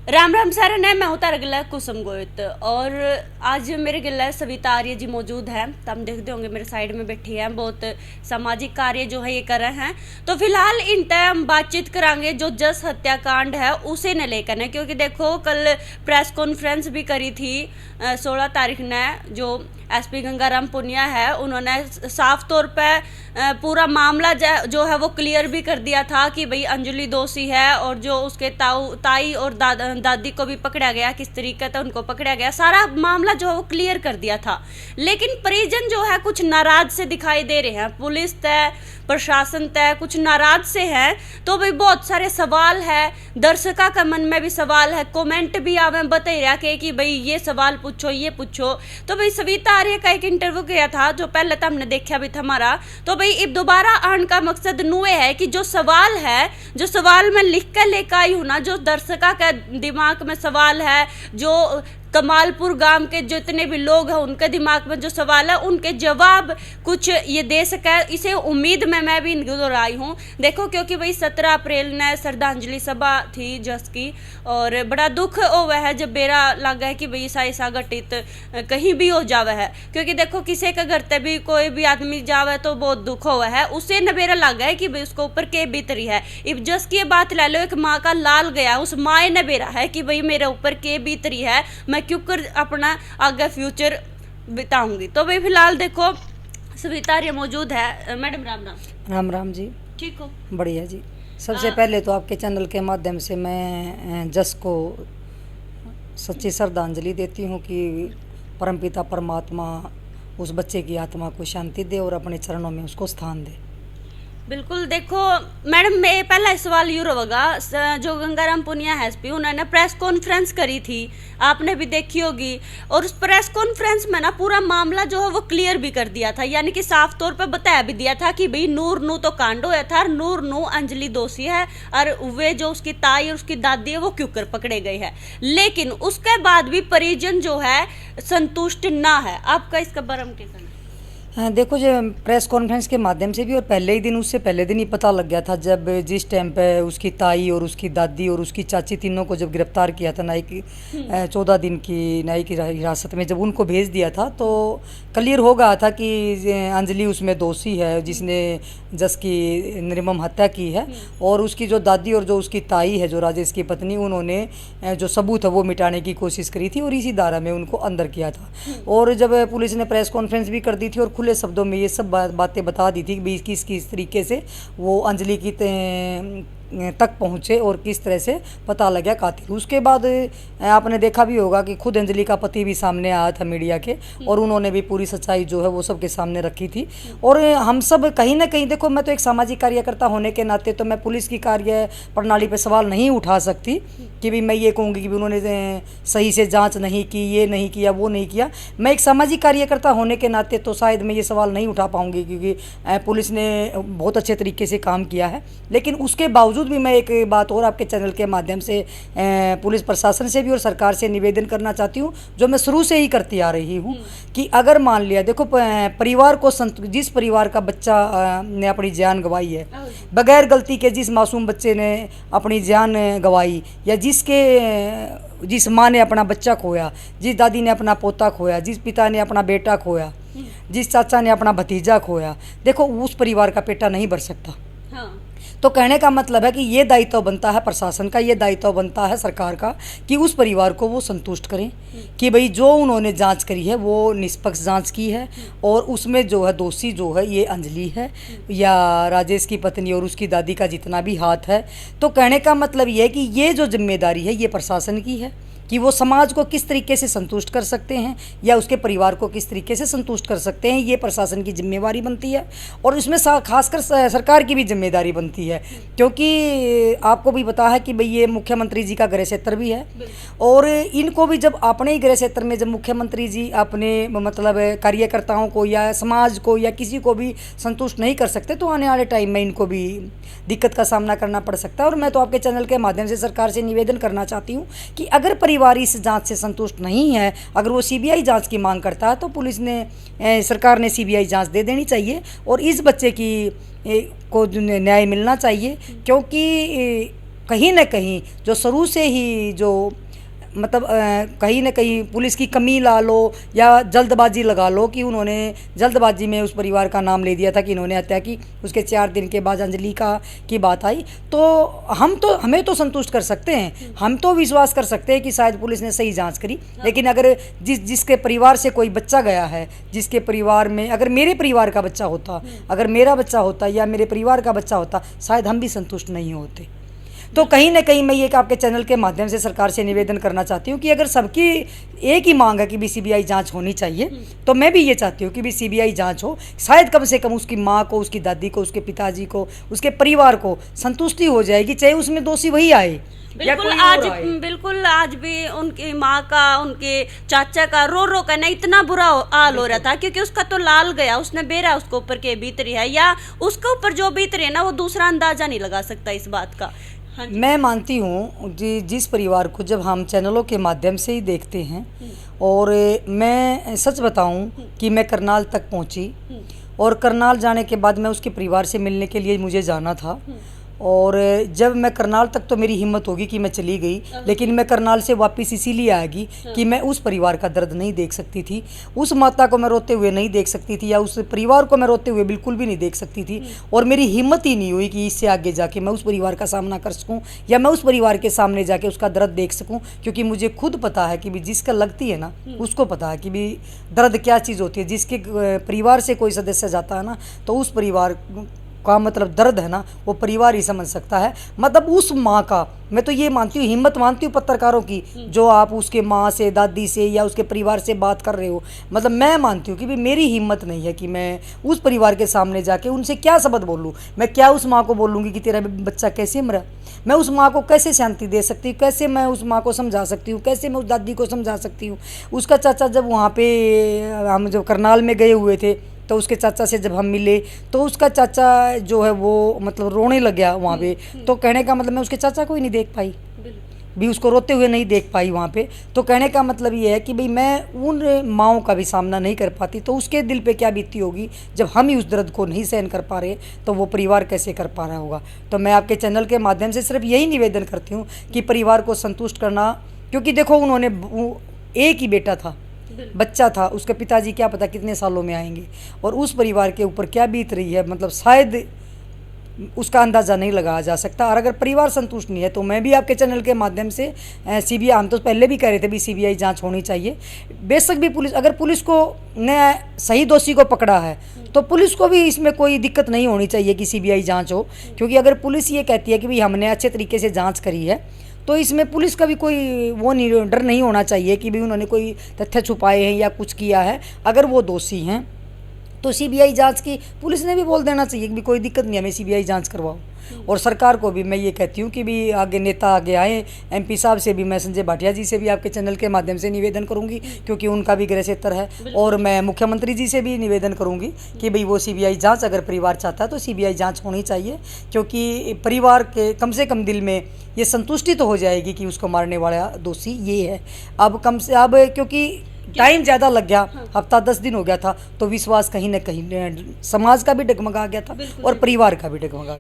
राम राम सारे ने मैं हूँ तारा गिल्ला कुसुम गोयत और आज मेरे गिल्ला सविता आर्य जी मौजूद हैं। तो हम देखते होंगे मेरे साइड में बैठी हैं, बहुत सामाजिक कार्य जो है ये कर रहे हैं। तो फिलहाल इन तय हम बातचीत करांगे जो जस हत्याकांड है उसे न लेकर है, क्योंकि देखो कल प्रेस कॉन्फ्रेंस भी करी थी 16 तारीख ने। जो एसपी गंगाराम पुनिया है उन्होंने साफ तौर पे पूरा मामला जो है वो क्लियर भी कर दिया था कि भाई अंजलि दोषी है, और जो उसके ताई और दादी को भी पकड़ा गया, किस तरीके से उनको पकड़ा गया, सारा मामला जो है वो क्लियर कर दिया था। लेकिन परिजन जो है कुछ नाराज से दिखाई दे रहे हैं, पुलिस तय प्रशासन तय कुछ नाराज से है। तो भाई बहुत सारे सवाल है, दर्शका का मन में भी सवाल है, कमेंट भी आवे बता रहा कि भाई ये सवाल पूछो ये पूछो। तो भाई सविता आर्य का एक इंटरव्यू किया था जो पहले तो हमने देखा भी था हमारा। तो भाई अब दोबारा आने का मकसद नुए है कि जो सवाल है, जो सवाल मैं लिख कर लेकर आई हूँ ना, जो दर्शका के दिमाग में सवाल है, जो कमालपुर गांव के जितने भी लोग हैं उनके दिमाग में जो सवाल है उनके जवाब कुछ ये दे सके, इसे उम्मीद में मैं भी दोहराई हूँ। देखो क्योंकि भाई 17 अप्रैल ने श्रद्धांजलि सभा थी जस की, और बड़ा दुख हुआ है जब बेरा लगा है कि भाई ऐसा घटित कहीं भी हो जावे है। क्योंकि देखो किसी के घर पे भी कोई भी आदमी जावे तो बहुत दुख हुआ है, उसे न बेरा लगा है कि भाई उसको ऊपर के बीतरी है। इब जस की बात ले लो, एक माँ का लाल गया, उस माँ ने बेरा है कि भाई मेरे ऊपर के बीतरी है, मैं क्यों कर अपना आगे फ्यूचर बिताऊंगी। तो भाई फिलहाल देखो सविता आर्य मौजूद है। मैडम राम राम। राम राम जी। ठीक हो? बढ़िया जी। सबसे पहले तो आपके चैनल के माध्यम से मैं जस को सच्ची श्रद्धांजलि देती हूँ कि परमपिता परमात्मा उस बच्चे की आत्मा को शांति दे और अपने चरणों में उसको स्थान दे। बिल्कुल। देखो मैडम, मैं पहला सवाल यूँ होगा, जो गंगाराम पुनिया है एसपी, उन्होंने प्रेस कॉन्फ्रेंस करी थी, आपने भी देखी होगी। और उस प्रेस कॉन्फ्रेंस में ना पूरा मामला जो है वो क्लियर भी कर दिया था, यानी कि साफ तौर पे बताया भी दिया था कि भाई नूर नू तो कांड होया था, नूर नू अंजलि दोषी है, और वे जो उसकी ताई और उसकी दादी है वो क्यों कर पकड़े गए हैं। लेकिन उसके बाद भी परिजन जो है संतुष्ट ना है। आपका इसका बरम क्या कहना है? देखो, जो प्रेस कॉन्फ्रेंस के माध्यम से भी और पहले ही दिन, उससे पहले दिन ही पता लग गया था, जब जिस टाइम पे उसकी ताई और उसकी दादी और उसकी चाची तीनों को जब गिरफ्तार किया था न्यायिक 14 दिन की न्यायिक हिरासत में जब उनको भेज दिया था, तो क्लियर हो गया था कि अंजलि उसमें दोषी है जिसने जस की निर्मम हत्या की है। और उसकी जो दादी और जो उसकी ताई है, जो राजेश की पत्नी, उन्होंने जो सबूत है वो मिटाने की कोशिश करी थी और इसी धारा में उनको अंदर किया था। और जब पुलिस ने प्रेस कॉन्फ्रेंस भी कर दी थी और खुले शब्दों में ये सब बातें बता दी थी कि किस तरीके से वो अंजलि की तक पहुँचे और किस तरह से पता लगा कातिल। उसके बाद आपने देखा भी होगा कि खुद अंजलि का पति भी सामने आया था मीडिया के, और उन्होंने भी पूरी सच्चाई जो है वो सबके सामने रखी थी। और हम सब कहीं ना कहीं, देखो मैं तो एक सामाजिक कार्यकर्ता होने के नाते तो मैं पुलिस की कार्य प्रणाली पर सवाल नहीं उठा सकती कि भी मैं ये कहूँगी कि भी उन्होंने सही से जाँच नहीं की, ये नहीं किया, वो नहीं किया। मैं एक सामाजिक कार्यकर्ता होने के नाते तो शायद मैं ये सवाल नहीं उठा पाऊँगी, क्योंकि पुलिस ने बहुत अच्छे तरीके से काम किया है। लेकिन उसके बावजूद भी मैं एक बात और आपके चैनल के माध्यम से पुलिस प्रशासन से भी और सरकार से निवेदन करना चाहती हूँ, जो मैं शुरू से ही करती आ रही हूँ, कि अगर मान लिया, देखो परिवार को जिस परिवार का बच्चा ने अपनी जान गंवाई है, बगैर गलती के जिस मासूम बच्चे ने अपनी जान गंवाई, या जिस माँ ने अपना बच्चा खोया, जिस दादी ने अपना पोता खोया, जिस पिता ने अपना बेटा खोया, जिस चाचा ने अपना भतीजा खोया, देखो उस परिवार का पेटा नहीं भर सकता। हाँ। तो कहने का मतलब है कि ये दायित्व बनता है प्रशासन का, ये दायित्व बनता है सरकार का कि उस परिवार को वो संतुष्ट करें कि भाई जो उन्होंने जांच करी है वो निष्पक्ष जांच की है, और उसमें जो है दोषी जो है ये अंजलि है या राजेश की पत्नी और उसकी दादी का जितना भी हाथ है। तो कहने का मतलब ये है कि ये जो जिम्मेदारी है ये प्रशासन की है कि वो समाज को किस तरीके से संतुष्ट कर सकते हैं या उसके परिवार को किस तरीके से संतुष्ट कर सकते हैं, ये प्रशासन की जिम्मेवारी बनती है। और इसमें खासकर सरकार की भी जिम्मेदारी बनती है, क्योंकि आपको भी पता है कि भाई ये मुख्यमंत्री जी का गृह क्षेत्र भी है, और इनको भी जब अपने ही गृह क्षेत्र में जब मुख्यमंत्री जी अपने मतलब कार्यकर्ताओं को या समाज को या किसी को भी संतुष्ट नहीं कर सकते, तो आने वाले टाइम में इनको भी दिक्कत का सामना करना पड़ सकता है। और मैं तो आपके चैनल के माध्यम से सरकार से निवेदन करना चाहती हूँ कि अगर परिवार इस जांच से संतुष्ट नहीं है, अगर वो सीबीआई जांच की मांग करता है, तो पुलिस ने सरकार ने सीबीआई जांच दे देनी चाहिए और इस बच्चे की को न्याय मिलना चाहिए, क्योंकि कहीं ना कहीं जो शुरू से ही जो मतलब कहीं ना कहीं पुलिस की कमी ला लो या जल्दबाजी लगा लो कि उन्होंने जल्दबाजी में उस परिवार का नाम ले दिया था कि इन्होंने हत्या की, उसके 4 दिन के बाद अंजलि की बात आई, तो हमें तो संतुष्ट कर सकते हैं, हम तो विश्वास कर सकते हैं कि शायद पुलिस ने सही जांच करी। लेकिन अगर जिसके परिवार से कोई बच्चा गया है, जिसके परिवार में अगर मेरे परिवार का बच्चा होता, अगर मेरा बच्चा होता या मेरे परिवार का बच्चा होता, शायद हम भी संतुष्ट नहीं होते। तो कहीं ना कहीं मैं ये आपके चैनल के माध्यम से सरकार से निवेदन करना चाहती हूँ कि अगर सबकी एक ही मांग है कि भी सीबीआई जांच होनी चाहिए, तो मैं भी ये चाहती हूँ कि भी सीबीआई जांच हो, शायद कम से कम उसकी माँ को, उसकी दादी को, उसके पिताजी को, उसके परिवार को संतुष्टि हो जाएगी, चाहे उसमें दोषी वही आए। बिल्कुल आज भी उनकी माँ का, उनके चाचा का रो रो कर ना इतना बुरा हाल हो रहा था, क्योंकि उसका तो लाल गया, उसने बेरा उसके ऊपर के बीत रही है, या उसके ऊपर जो बीत रही है ना, वो दूसरा अंदाजा नहीं लगा सकता इस बात का। मैं मानती हूँ जिस परिवार को जब हम चैनलों के माध्यम से ही देखते हैं, और मैं सच बताऊँ कि मैं करनाल तक पहुँची, और करनाल जाने के बाद मैं उसके परिवार से मिलने के लिए मुझे जाना था, और जब मैं करनाल तक तो मेरी हिम्मत होगी कि मैं चली गई, लेकिन मैं करनाल से वापस इसीलिए आ गई कि मैं उस परिवार का दर्द नहीं देख सकती थी, उस माता को मैं रोते हुए नहीं देख सकती थी, या उस परिवार को मैं रोते हुए बिल्कुल भी नहीं देख सकती थी, और मेरी हिम्मत ही नहीं हुई कि इससे आगे जाके मैं उस परिवार का सामना कर सकूं, या मैं उस परिवार के सामने जाके उसका दर्द देख सकूं, क्योंकि मुझे खुद पता है कि भी जिसका लगती है ना, उसको पता है कि भी दर्द क्या चीज़ होती है। जिसके परिवार से कोई सदस्य जाता है ना, तो उस परिवार का मतलब दर्द है ना, वो परिवार ही समझ सकता है। मतलब उस माँ का, मैं तो ये मानती हूँ, हिम्मत मानती हूँ पत्रकारों की, जो आप उसके माँ से, दादी से या उसके परिवार से बात कर रहे हो, मतलब मैं मानती हूँ कि भी मेरी हिम्मत नहीं है कि मैं उस परिवार के सामने जाके उनसे क्या शब्द बोलूँ। मैं क्या उस माँ को बोलूँगी कि तेरा बच्चा कैसे मरा? मैं उस माँ को कैसे शांति दे सकती हूँ? कैसे मैं उस माँ को समझा सकती हूँ? कैसे मैं उस दादी को समझा सकती हूँ? उसका चाचा जब वहाँ पे हम जब करनाल में गए हुए थे, तो उसके चाचा से जब हम मिले, तो उसका चाचा जो है वो मतलब रोने लग गया वहाँ पे। तो कहने का मतलब मैं उसके चाचा को ही नहीं देख पाई, भी उसको रोते हुए नहीं देख पाई वहाँ पे। तो कहने का मतलब ये है कि भाई मैं उन माँओं का भी सामना नहीं कर पाती, तो उसके दिल पे क्या बीती होगी जब हम ही उस दर्द को नहीं सहन कर पा रहे, तो वो परिवार कैसे कर पा रहा होगा। तो मैं आपके चैनल के माध्यम से सिर्फ यही निवेदन करती हूँ कि परिवार को संतुष्ट करना, क्योंकि देखो उन्होंने एक ही बेटा था, बच्चा था, उसके पिताजी क्या पता कितने सालों में आएंगे, और उस परिवार के ऊपर क्या बीत रही है, मतलब शायद उसका अंदाज़ा नहीं लगाया जा सकता। और अगर परिवार संतुष्ट नहीं है, तो मैं भी आपके चैनल के माध्यम से सीबीआई, हम तो पहले भी कह रहे थे भी सीबीआई जांच होनी चाहिए। बेशक भी पुलिस, अगर पुलिस को ने सही दोषी को पकड़ा है, तो पुलिस को भी इसमें कोई दिक्कत नहीं होनी चाहिए कि सीबीआई जांच हो, क्योंकि अगर पुलिस ये कहती है कि भाई हमने अच्छे तरीके से जाँच करी है, तो इसमें पुलिस का भी कोई वो नहीं, डर नहीं होना चाहिए कि भी उन्होंने कोई तथ्य छुपाए हैं या कुछ किया है। अगर वो दोषी हैं तो सीबीआई जांच की पुलिस ने भी बोल देना चाहिए कि भी कोई दिक्कत नहीं, हमें सीबीआई जांच करवाओ। और सरकार को भी मैं ये कहती हूँ कि भी आगे नेता आगे आए, एमपी साहब से भी, मैं संजय भाटिया जी से भी आपके चैनल के माध्यम से निवेदन करूँगी, क्योंकि उनका भी गृह क्षेत्र है, और मैं मुख्यमंत्री जी से भी निवेदन करूँगी कि भाई वो सीबीआई जांच, अगर परिवार चाहता है तो सीबीआई जांच होनी चाहिए, क्योंकि परिवार के कम से कम दिल में ये संतुष्टि तो हो जाएगी कि उसको मारने वाला दोषी ये है। अब क्योंकि टाइम ज़्यादा लग गया, हफ्ता 10 दिन हो गया था, तो विश्वास कहीं ना कहीं समाज का भी डगमगा गया था और परिवार का भी डगमगा।